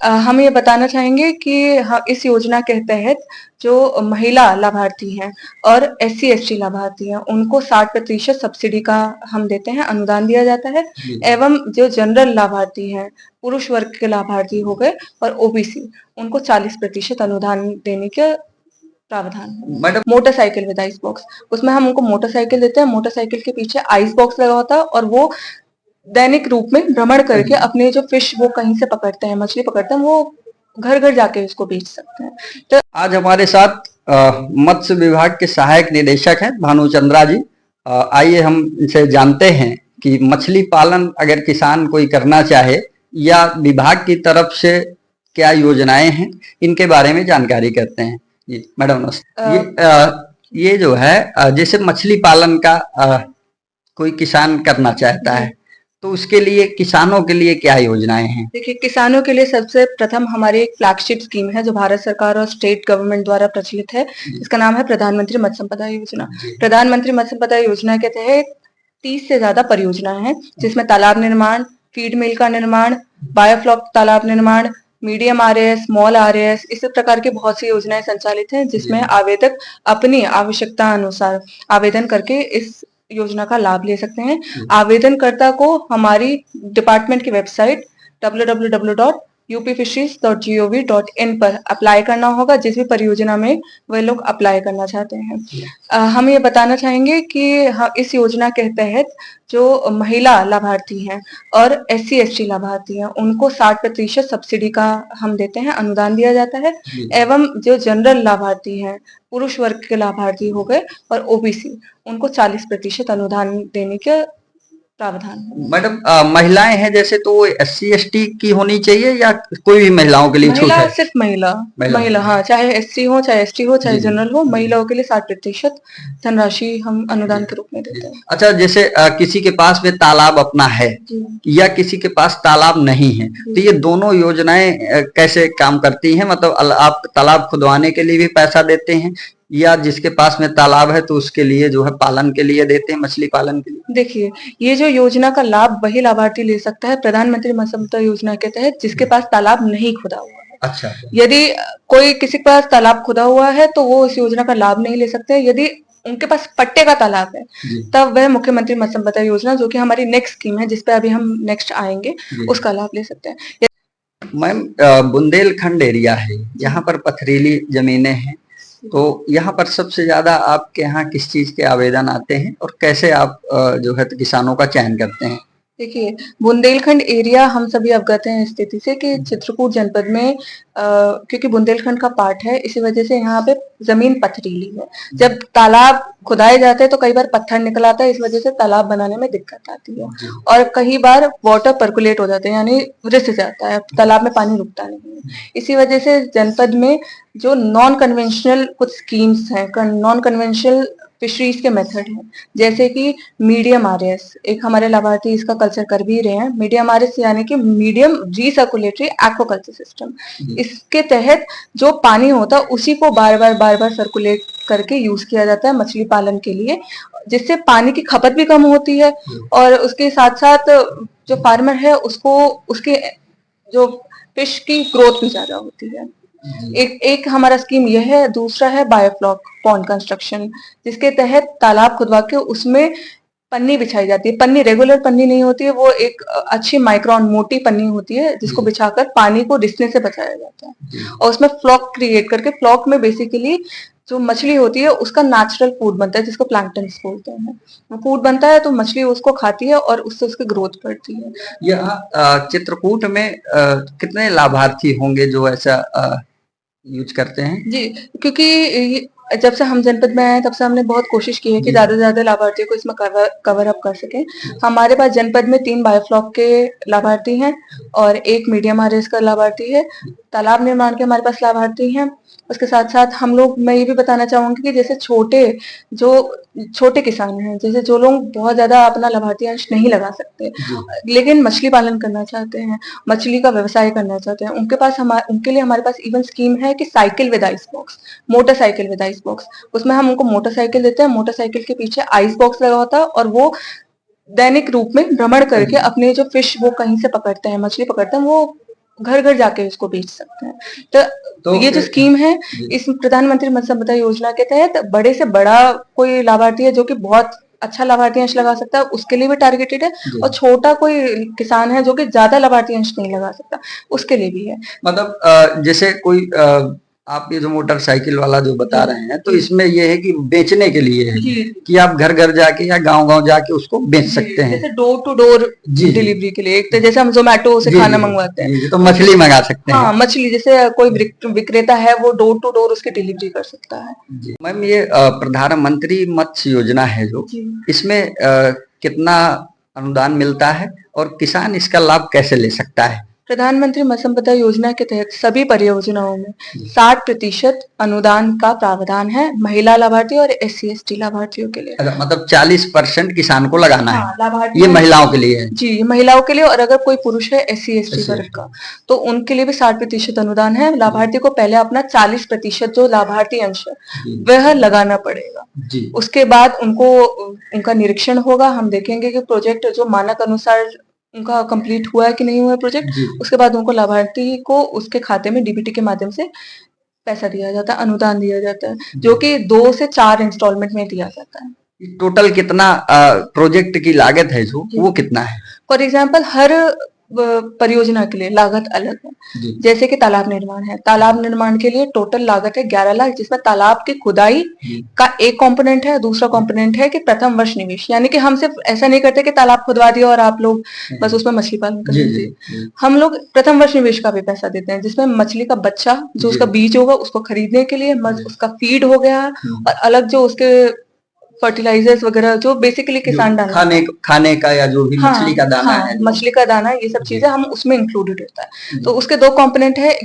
हम ये बताना चाहेंगे कि इस योजना के तहत जो महिला लाभार्थी हैं और एससी एसटी लाभार्थी हैं उनको 60% सब्सिडी का हम देते हैं, अनुदान दिया जाता है। एवं जो जनरल लाभार्थी हैं, पुरुष वर्ग के लाभार्थी हो गए और ओबीसी, उनको 40% अनुदान देने के प्रावधान है। Madam, motorcycle with ice box, उसमें हम उनको मोटरसाइकिल देते हैं। मोटरसाइकिल के पीछे आइस बॉक्स लगा होता है और वो दैनिक रूप में भ्रमण करके अपने जो फिश वो कहीं से पकड़ते हैं, मछली पकड़ते हैं, वो घर घर जाके उसको बेच सकते हैं। तो आज हमारे साथ मत्स्य विभाग के सहायक निदेशक हैं भानुचंद्रा जी। आइए हम इनसे जानते हैं कि मछली पालन अगर किसान कोई करना चाहे या विभाग की तरफ से क्या योजनाएं हैं, इनके बारे में जानकारी करते हैं। जी मैडम नमस्ते। ये जो है जैसे मछली पालन का कोई किसान करना चाहता है तो उसके लिए किसानों के लिए क्या योजनाएं हैं? देखिए, किसानों के लिए सबसे प्रथम हमारी एक फ्लैगशिप स्कीम है जो भारत सरकार और स्टेट गवर्नमेंट द्वारा प्रचलित है। इसका नाम है प्रधानमंत्री मत्स्य संपदा योजना। प्रधानमंत्री मत्स्य संपदा योजना के तहत 30 से ज्यादा परियोजनाएं हैं, जिसमें तालाब निर्माण, फीड मिल का निर्माण, बायोफ्लॉक तालाब निर्माण, मीडियम आरएएस, स्मॉल आरएएस, इसी प्रकार की बहुत सी योजनाएं संचालित हैं, जिसमें आवेदक अपनी आवश्यकता अनुसार आवेदन करके इस योजना का लाभ ले सकते हैं। आवेदनकर्ता को हमारी डिपार्टमेंट की वेबसाइट www.upfisheries.gov.in पर अप्लाई करना होगा, जिस भी परियोजना में वह लोग अप्लाई करना चाहते हैं। हम ये बताना चाहेंगे कि इस योजना के तहत जो महिला लाभार्थी हैं और एससी एसटी लाभार्थी हैं उनको 60% सब्सिडी का हम देते हैं, अनुदान दिया जाता है। एवं जो जनरल लाभार्थी हैं, पुरुष वर्ग के लाभार्थी हो गए और ओबीसी, उनको 40% अनुदान देने के प्रावधान है। मैडम, महिलाएं हैं जैसे तो SC ST की होनी चाहिए या कोई भी महिलाओं के लिए छूट महिला है? सिर्फ महिला, हाँ, चाहे एससी हो, चाहे एसटी हो, चाहे जनरल हो, महिलाओं के लिए 60% धनराशि हम अनुदान के रूप में देते हैं। अच्छा, जैसे किसी के पास में तालाब अपना है या किसी के पास तालाब नहीं है, तो ये दोनों योजनाएं कैसे काम करती हैं? मतलब आप तालाब खुदवाने के लिए भी पैसा देते हैं या जिसके पास में तालाब है तो उसके लिए जो है पालन के लिए देते हैं, मछली पालन के लिए? देखिए, ये जो योजना का लाभ वही लाभार्थी ले सकता है प्रधानमंत्री मत्स्य संपदा योजना के तहत जिसके पास तालाब नहीं खुदा हुआ है। अच्छा, यदि कोई किसी के पास तालाब खुदा हुआ है तो वो इस योजना का लाभ नहीं ले सकते। यदि उनके पास पट्टे का तालाब है तब वह मुख्यमंत्री मत्स्य संपदा योजना, जो कि हमारी नेक्स्ट स्कीम है, जिसपे अभी हम नेक्स्ट आएंगे, उसका लाभ ले सकते हैं। मैम, बुंदेलखंड एरिया है, यहाँ पर पथरीली जमीनें हैं, तो यहाँ पर सबसे ज्यादा आपके यहाँ किस चीज के आवेदन आते हैं और कैसे आप जो है किसानों का चयन करते हैं? देखिए, बुंदेलखंड एरिया हम सभी अवगत हैं इस स्थिति से कि चित्रकूट जनपद में क्योंकि बुंदेलखंड का पार्ट है, इसी वजह से यहाँ पे जमीन पथरीली है। जब तालाब खुदाए जाते हैं तो कई बार पत्थर निकल आता है, इस वजह से तालाब बनाने में दिक्कत आती है और कई बार वाटर पर्कुलेट हो जाते हैं, यानी रिस जाता है, तालाब में पानी रुकता नहीं है। इसी वजह से जनपद में जो नॉन कन्वेंशनल कुछ स्कीम्स हैं, नॉन कन्वेंशनल फिशरीज के मेथड हैं, जैसे कि मीडियम आरएस, एक हमारे लाभार्थी इसका कल्चर कर भी रहे हैं। मीडियम आरएस यानी कि मीडियम रीसर्कुलेटरी एक्वाकल्चर सिस्टम। इसके तहत जो पानी होता है उसी को बार बार सर्कुलेट करके यूज किया जाता है मछली पालन के लिए, जिससे पानी की खपत भी कम होती है और उसके साथ साथ जो फार्मर है उसको उसके जो फिश की ग्रोथ भी ज्यादा होती है। एक हमारा स्कीम यह है। दूसरा है बायोफ्लॉक पॉन्ड कंस्ट्रक्शन, जिसके तहत तालाब खुदवा के उसमें पन्नी बिछाई जाती है। पन्नी रेगुलर पन्नी नहीं होती है, वो एक अच्छी माइक्रोन मोटी पन्नी होती है जिसको बिछाकर पानी को रिसने से बचाया जाता है और उसमें फ्लॉक क्रिएट करके, फ्लॉक में बेसिकली जो मछली होती है उसका नेचुरल फूड बनता है जिसको प्लैंक्टन बोलते हैं। वो फूड बनता है तो मछली उसको खाती है और उससे उसकी ग्रोथ बढ़ती है। यहाँ चित्रकूट में कितने लाभार्थी होंगे जो ऐसा यूज करते हैं? जी, क्योंकि जब से हम जनपद में आए तब से हमने बहुत कोशिश की है कि ज्यादा से ज्यादा लाभार्थियों को इसमें कवर अप कर सके। हमारे पास जनपद में 3 बायोफ्लॉक के लाभार्थी हैं और 1 मीडियम आरएस का लाभार्थी है। तालाब निर्माण के हमारे पास लाभार्थी हैं। उसके साथ साथ हम लोग, मैं ये भी बताना चाहूंगी कि जैसे छोटे किसान हैं, जैसे जो लोग बहुत ज्यादा अपना लाभार्थी अंश नहीं लगा सकते लेकिन मछली पालन करना चाहते हैं, मछली का व्यवसाय करना चाहते हैं, उनके लिए हमारे पास इवन स्कीम है कि cycle with ice box, motorcycle with ice box. उसमें हम उनको मोटरसाइकिल देते हैं, मोटरसाइकिल के पीछे आइस बॉक्स लगा होता है और वो दैनिक रूप में भ्रमण करके अपने जो फिश वो कहीं से पकड़ते हैं, मछली पकड़ते हैं, वो घर घर जाके उसको बेच सकते हैं। तो तो ये जो स्कीम है, जी इस प्रधानमंत्री मत्स्य संपदा योजना के तहत बड़े से बड़ा कोई लाभार्थी है जो कि बहुत अच्छा लाभार्थी अंश लगा सकता है, उसके लिए भी टारगेटेड है, जी और छोटा कोई किसान है जो कि ज्यादा लाभार्थी अंश नहीं लगा सकता, उसके लिए भी है। मतलब जैसे कोई आप ये जो मोटरसाइकिल वाला जो बता जी रहे हैं, तो जी इसमें ये है कि बेचने के लिए है जी कि आप घर घर जाके या गांव गांव जाके उसको बेच जी, सकते हैं। जैसे डोर टू डोर जी जी डिलीवरी के लिए, एक तो जैसे हम जोमेटो से जी खाना जी मंगवाते हैं, जी जी, तो मछली मंगा सकते हैं। हाँ मछली, जैसे कोई विक्रेता है वो डोर टू डोर उसकी डिलीवरी कर सकता है। जी मैम, ये प्रधानमंत्री मत्स्य योजना है जो, जी इसमें कितना अनुदान मिलता है और किसान इसका लाभ कैसे ले सकता है? प्रधानमंत्री मत्स्य संपदा योजना के तहत सभी परियोजनाओं में जी 60% अनुदान का प्रावधान है, महिला लाभार्थी और SC ST लाभार्थियों के लिए। अच्छा, मतलब 40% किसान को लगाना है, हाँ लाभार्थी ये है, महिलाओं के लिए है। जी ये महिलाओं के लिए, और अगर कोई पुरुष है SC ST ऐसे वर्ग का, तो उनके लिए भी 60% अनुदान है। लाभार्थी को पहले अपना 40% जो लाभार्थी अंश है जी वह लगाना पड़ेगा। जी उसके बाद उनको उनका निरीक्षण होगा, हम देखेंगे कि प्रोजेक्ट जो मानक अनुसार उनका कंप्लीट हुआ है कि नहीं हुआ है प्रोजेक्ट। जी उसके बाद उनको लाभार्थी को उसके खाते में DBT के माध्यम से पैसा दिया जाता है, अनुदान दिया जाता है, जो जी कि 2 से 4 इंस्टॉलमेंट में दिया जाता है। टोटल कितना प्रोजेक्ट की लागत है जो, जी वो कितना है? फॉर एग्जाम्पल हर परियोजना के लिए लागत अलग है। जी जैसे कि तालाब निर्माण है, तालाब निर्माण के लिए टोटल लागत है 11 लाख, जिसमें तालाब की खुदाई जी का एक कंपोनेंट है, दूसरा कंपोनेंट है कि प्रथम वर्ष निवेश, यानी कि हम सिर्फ ऐसा नहीं करते कि तालाब खुदवा दिया और आप लोग बस उसमें मछली पालन कर जी जी लीजिए। जी हम लोग प्रथम वर्ष निवेश का भी पैसा देते हैं, जिसमें मछली का बच्चा जो जी उसका बीज होगा उसको खरीदने के लिए, जी उसका फीड हो गया, और अलग जो उसके फर्टिलाइजर्स वगैरह जो बेसिकली जो किसान डालता खाने है, खाने का या जो भी मछली हाँ का दाना हाँ है जो। मछली का दाना, ये सब जी चीजें हम उसमें इंक्लूडेड होता है। तो जी उसके दो कंपोनेंट है,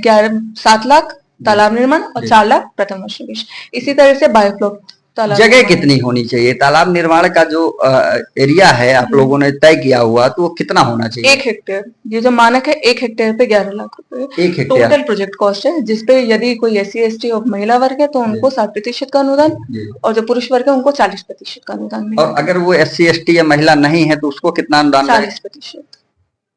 7 लाख जी तालाब निर्माण और जी 4 लाख प्रथम वर्ष निवेश। इसी तरह से बायोफ्लॉक तालाब जगह निर्माण कितनी होनी चाहिए? तालाब निर्माण का जो एरिया है आप लोगों ने तय किया हुआ, तो वो कितना होना चाहिए? 1 हेक्टेयर, ये जो मानक है 1 हेक्टेयर पे 11 लाख रुपए 1 हेक्टेयर। टोटल प्रोजेक्ट कॉस्ट है, जिसपे यदि कोई SC ST और महिला वर्ग है तो जी उनको 60% का अनुदान, जी और जो पुरुष वर्ग है उनको 40% का अनुदान और मिलेगा। अगर वो SC ST या महिला नहीं है तो उसको कितना अनुदान रहेगा? 40%,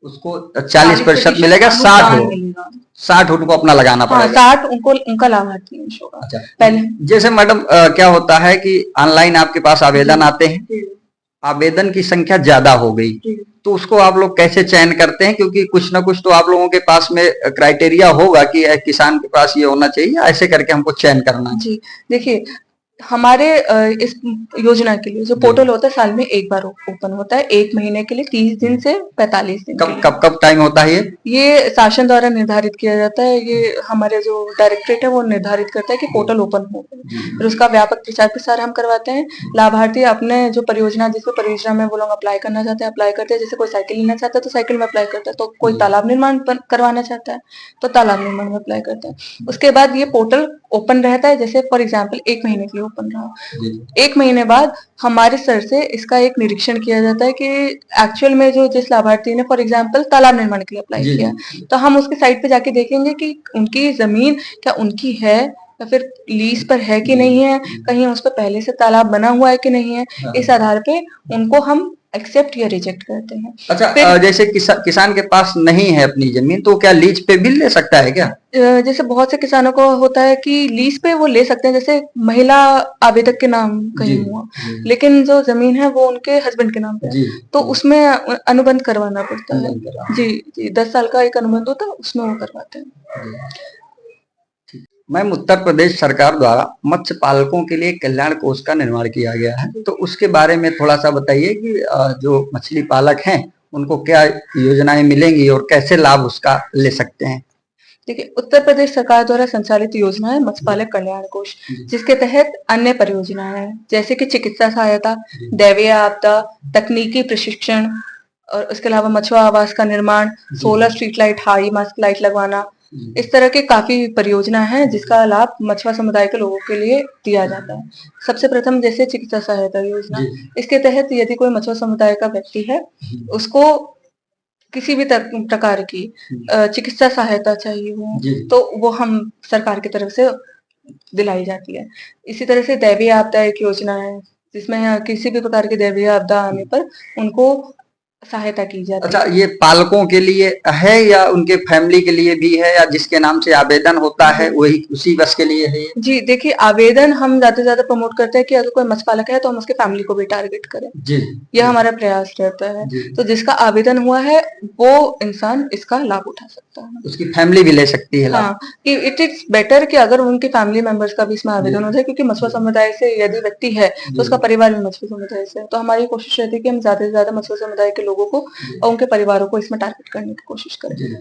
उसको 40% 40% मिलेगा। 60 अनुदान हो, मिलेगा। 60 उनको अपना लगाना हाँ पड़ेगा। 60 उनको उनका लाभार्थी अंश होगा अच्छा, पहले। जैसे मैडम क्या होता है कि ऑनलाइन आपके पास जी आवेदन आते हैं, जी आवेदन की संख्या ज्यादा हो गई, जी तो उसको आप लोग कैसे चयन करते हैं? क्योंकि कुछ ना कुछ तो आप लोगों के पास में क्राइटेरिया होगा कि किसान के पास ये होना चाहिए, ऐसे करके हमको चयन करना है। जी देखिए, हमारे इस योजना के लिए जो जी पोर्टल होता है साल में एक बार ओपन होता है, 1 महीने के लिए, 30 दिन से 45 दिन के कब लिए। कब कब टाइम होता है ये? ये शासन द्वारा निर्धारित किया जाता है, ये हमारे जो डायरेक्टरेट है वो निर्धारित करता है कि जी पोर्टल ओपन हो गए। जी फिर उसका व्यापक प्रचार प्रसार हम करवाते हैं। लाभार्थी अपने जो परियोजना, जिस परियोजना में वो लोग अप्लाई करना चाहते हैं अप्लाई करते हैं। जैसे कोई साइकिल लेना चाहता है तो साइकिल में अप्लाई करता है, तो कोई जी तालाब निर्माण करवाना चाहता है तो तालाब निर्माण में अप्लाई करता है। उसके बाद ये पोर्टल ओपन रहता है, जैसे फॉर एग्जाम्पल 1 महीने के लिए ओपन रहा। जी 1 महीने बाद हमारे सर से इसका एक निरीक्षण किया जाता है कि एक्चुअल में जो जिस लाभार्थी ने फॉर एग्जाम्पल तालाब निर्माण के लिए अप्लाई जी किया, जी तो हम उसकी साइट पे जाके देखेंगे कि उनकी जमीन क्या उनकी है या फिर लीज पर है कि जी नहीं है, जी कहीं उस पर पहले से तालाब बना हुआ है कि नहीं है। हाँ। इस आधार पे उनको हम एक्सेप्ट या रिजेक्ट करते हैं। अच्छा, फिर जैसे किसान के पास नहीं है अपनी जमीन, तो क्या लीज पे भी ले सकता है क्या? जैसे बहुत से किसानों को होता है कि लीज पे वो ले सकते हैं, जैसे महिला आवेदक के नाम जी कहीं हुआ, जी लेकिन जो जमीन है वो उनके हस्बैंड के नाम पे है, जी तो उसमें अनुबंध करवाना पड़ता है। अनुबंध करा। जी जी 10 साल का एक अनुबंध होता है, उसमें वो करवाते हैं। जी ठीक। मैम, उत्तर प्रदेश सरकार द्वारा मत्स्य पालकों के लिए कल्याण कोष का निर्माण किया गया है, तो उसके बारे में थोड़ा सा बताइए कि जो मछली पालक हैं उनको क्या योजनाएं मिलेंगी और कैसे लाभ उसका ले सकते हैं? देखिए, उत्तर प्रदेश सरकार द्वारा संचालित योजना है मत्स्य पालक कल्याण कोष, जिसके तहत अन्य परियोजनाएं हैं, जैसे कि चिकित्सा सहायता, दैवीय आपदा, तकनीकी प्रशिक्षण, और उसके अलावा मछुआ आवास का निर्माण, solar street light, high mask light लगवाना। इस तरह के काफी परियोजना है जिसका लाभ मछुआ समुदाय के लोगों के लिए दिया जाता है। सबसे प्रथम जैसे चिकित्सा सहायता योजना, इसके तहत यदि कोई मछुआ समुदाय का व्यक्ति है, उसको किसी भी प्रकार की चिकित्सा सहायता चाहिए हो, तो वो हम सरकार की तरफ से दिलाई जाती है। इसी तरह से दैवीय आपदा एक योजना है, जिसमें किसी भी प्रकार की दैवीय आपदा आने पर उनको सहायता की जाती अच्छा, है। ये पालकों के लिए है या उनके फैमिली के लिए भी है, या जिसके नाम से आवेदन होता है जी। वही उसी बस के लिए है ये? जी, देखिए आवेदन हम ज़्यादा से ज़्यादा प्रमोट करते हैं कि अगर कोई मत्स्य पालक है तो हम उसके फैमिली को भी टारगेट करें। जी, यह हमारा प्रयास रहता है। जी। तो जिसका आवेदन हुआ है वो इंसान इसका लाभ उठा सकता है। उसकी फैमिली भी ले सकती है लाभ? हाँ, कि इट इज़ बेटर कि अगर उनके फैमिली मेंबर्स का भी इसमें आवेदन हो जाए, क्योंकि मछुआ समुदाय से यदि व्यक्ति है तो उसका परिवार भी मछुआ समुदाय से है। तो हमारी कोशिश रहती है कि हम ज़्यादा से ज़्यादा मछुआ समुदाय के लोगों को और उनके परिवारों को इसमें टारगेट करने की कोशिश करें। जी।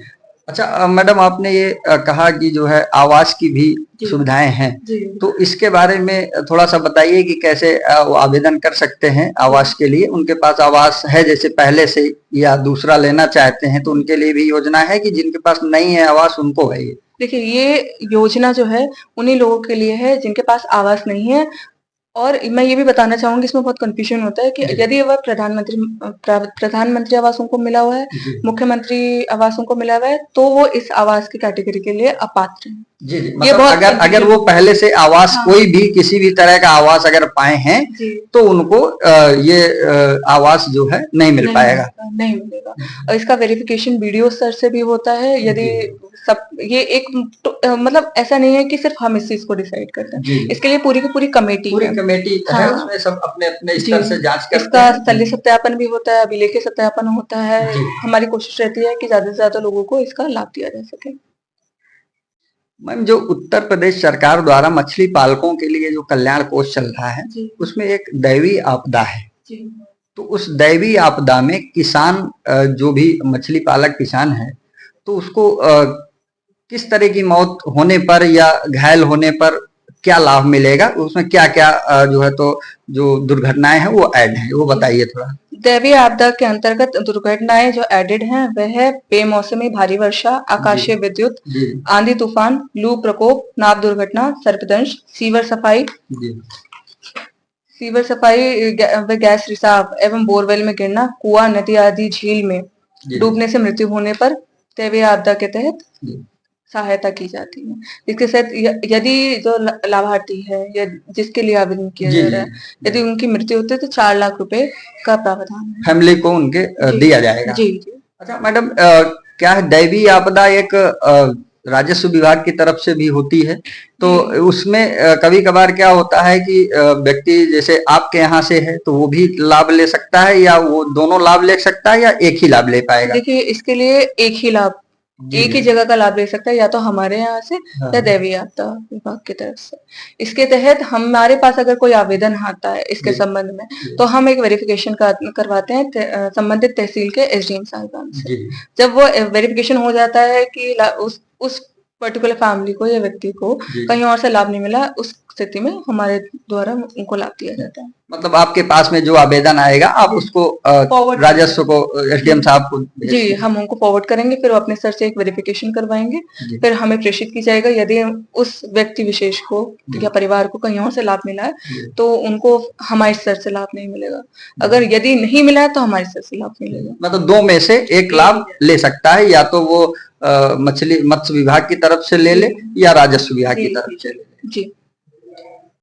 अच्छा, मैडम आपने ये कहा कि जो है आवास की भी जी। सुविधाएं हैं, जी। तो इसके बारे में थोड़ा सा बताइए कि कैसे वो आवेदन कर सकते हैं आवास के लिए? उनके पास आवास है जैसे पहले से, या दूसरा लेना चाहते हैं तो उनके लिए भी योजना है, कि जिनके पास नहीं है आवास उनको है ये? देखिए, ये योजना जो है उन्हीं लोगों के लिए है जिनके पास आवास नहीं है। और मैं ये भी बताना चाहूँगी, इसमें बहुत कन्फ्यूज़न होता है कि जी। यदि वह प्रधानमंत्री आवास उनको मिला हुआ है, जी। मुख्यमंत्री आवास उनको मिला हुआ है, तो वो इस आवास की कैटेगरी के लिए अपात्र हैं। जी, जी। ये मतलब बहुत अगर अगर confusion- वो पहले से आवास हाँ। कोई भी किसी भी तरह का आवास अगर पाए हैं, जी। तो उनको ये आवास जो है नहीं मिल पाएगा। नहीं मिलेगा। और इसका वेरिफिकेशन बीडीओ स्तर से भी होता है। यदि सब ये एक मतलब ऐसा नहीं है कि सिर्फ हम इस चीज़ को डिसाइड करते हैं। जी। इसके लिए पूरी की पूरी कमेटी पूरी है। कमेटी है, हाँ। उसमें सब अपने-अपने जी। स्तर से जाँच करते इसका हैं। स्थलीय सत्यापन भी होता है, अभिलेखीय सत्यापन होता है। जी। हमारी कोशिश रहती है कि ज़्यादा से ज़्यादा लोगों को इसका लाभ दिया जा सके। मैम, जो उत्तर प्रदेश सरकार द्वारा मछली पालकों के लिए जो कल्याण कोष चल रहा है, जी। उसमें एक दैवीय आपदा है। जी। तो उस दैवीय आपदा में किसान जो भी मछली पालक किसान है, तो उसको किस तरह की मौत होने पर या घायल होने पर क्या लाभ मिलेगा? उसमें क्या-क्या जो है तो जो दुर्घटनाएँ हैं वो ऐड हैं, वो बताइए थोड़ा? दैवीय आपदा के अंतर्गत दुर्घटनाएं जो एडेड हैं वह है बेमौसमी भारी वर्षा, आकाशीय विद्युत, आंधी तूफान, लू प्रकोप, नाव दुर्घटना, सर्पदंश, सीवर सफाई व गैस रिसाव एवं बोरवेल में गिरना, कुआं, नदी आदि झील में डूबने से मृत्यु होने पर दैवीय आपदा के तहत सहायता की जाती है। इसके साथ यदि जो लाभार्थी है या जिसके लिए आवेदन किया जा रहा है, यदि उनकी मृत्यु होती है तो 4 लाख रुपए का प्रावधान है। फैमिली को उनके दिया जाएगा। जी, जी। अच्छा मैडम, क्या है दैवीय आपदा एक राजस्व विभाग की तरफ से भी होती है, तो उसमें कभी-कभार क्या होता है कि व्यक्ति जैसे आपके यहाँ से है तो वो भी लाभ ले सकता है, या वो दोनों लाभ ले सकता है, या एक ही लाभ ले पाएगा? देखिए, इसके लिए एक ही लाभ, एक ही जगह का लाभ ले सकता है, या तो हमारे यहाँ से या दैवीय आपदा विभाग की तरफ से। इसके तहत हमारे पास अगर कोई आवेदन आता है इसके संबंध में, तो हम एक वेरिफिकेशन करवाते हैं संबंधित तहसील के एसडीएम साहिबान से। जब वो वेरिफिकेशन हो जाता है कि उस पर्टिकुलर फैमिली को या व्यक्ति को कहीं और से लाभ नहीं मिला, उस स्थिति में हमारे द्वारा उनको लाभ दिया जाता है। मतलब आपके पास में जो आवेदन आएगा आप उसको राजस्व को एसडीएम साहब को जी, हम उनको फॉरवर्ड करेंगे, फिर वो अपने स्तर से एक वेरिफिकेशन करवाएंगे, फिर हमें प्रेषित की जाएगा। यदि उस व्यक्ति विशेष को या परिवार को कहीं और से लाभ मिला है तो उनको हमारे स्तर से लाभ नहीं मिलेगा। अगर यदि नहीं मिला है तो हमारे स्तर से लाभ मिलेगा। मतलब 2 में से एक लाभ ले सकता है, या तो वो मत्स्य विभाग की तरफ से ले ले या राजस्व विभाग की तरफ से ले ले। जी।